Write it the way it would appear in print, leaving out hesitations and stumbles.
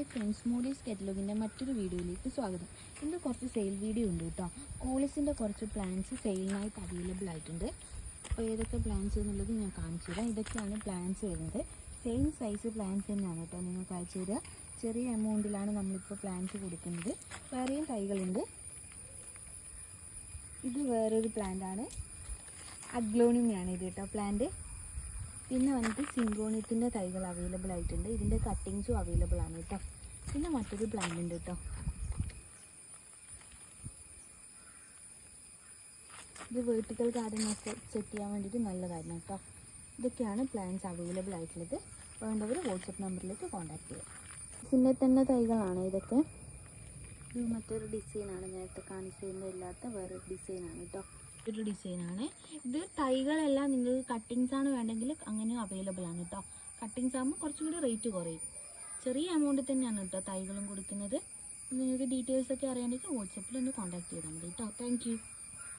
Hi friends, Modi's കാറ്റലോഗിൻ്റെ മറ്റൊരു വീഡിയോയിലേക്ക് സ്വാഗതം. ഇന്ന് കുറച്ച് സെയിൽ വീഡിയോ ഉണ്ട് കേട്ടോ. കോളിസിൻ്റെ കുറച്ച് പ്ലാന്റ്സ് സെയിലിനായിട്ട് അവൈലബിൾ ആയിട്ടുണ്ട്. അപ്പോൾ ഏതൊക്കെ പ്ലാന്റ്സ് എന്നുള്ളത് ഞാൻ കാണിച്ചു തരാം. ഇതൊക്കെയാണ് പ്ലാന്റ്സ് വരുന്നത്. സെയിം സൈസ് പ്ലാന്റ്സ് തന്നെയാണ് കേട്ടോ നിങ്ങൾക്ക് അയച്ചു തരിക. ചെറിയ എമൗണ്ടിലാണ് നമ്മളിപ്പോൾ പ്ലാന്റ്സ് കൊടുക്കുന്നത്. വേറെയും തൈകളുണ്ട്. ഇത് വേറൊരു പ്ലാന്റാണ്, അഗ്ലോണിമയാണ് ഇത് കേട്ടോ പ്ലാന്റ്. പിന്നെ വന്നിട്ട് സിങ്കോണിയത്തിൻ്റെ തൈകൾ അവൈലബിൾ ആയിട്ടുണ്ട്. ഇതിൻ്റെ കട്ടിങ്സും അവൈലബിൾ ആണ് കേട്ടോ. പിന്നെ മറ്റൊരു പ്ലാന്റ് ഉണ്ട് കേട്ടോ. ഇത് വെർട്ടിക്കൽ ഗാർഡനൊക്കെ സെറ്റ് ചെയ്യാൻ വേണ്ടിയിട്ട് നല്ലതായിരുന്നു കേട്ടോ. ഇതൊക്കെയാണ് പ്ലാന്റ്സ് അവൈലബിൾ ആയിട്ടുള്ളത്. വേണ്ടവർ വാട്സപ്പ് നമ്പറിലേക്ക് കോൺടാക്ട് ചെയ്യുക. ഇതിൻ്റെ തന്നെ തൈകളാണ് ഇതൊക്കെ. ഇത് മറ്റൊരു ഡിസൈനാണ്, നേരത്തെ കാണിച്ചതിൻ്റെ ഇല്ലാത്ത വേറൊരു ഡിസൈനാണ് കേട്ടോ. ഒരു ഡിസൈനാണ് ഇത്. തൈകളെല്ലാം നിങ്ങൾക്ക് കട്ടിങ്സ് ആണ് വേണ്ടെങ്കിൽ അങ്ങനെ അവൈലബിൾ ആണ് കേട്ടോ. കട്ടിങ്സ് ആകുമ്പോൾ കുറച്ചും കൂടി റേറ്റ് കുറയും. ചെറിയ എമൗണ്ട് തന്നെയാണ് കേട്ടോ തൈകളും കൊടുക്കുന്നത്. നിങ്ങൾക്ക് ഡീറ്റെയിൽസ് ഒക്കെ അറിയാമെങ്കിൽ വാട്സപ്പിൽ ഒന്ന് കോൺടാക്ട് ചെയ്താൽ മതി കേട്ടോ. Thank you.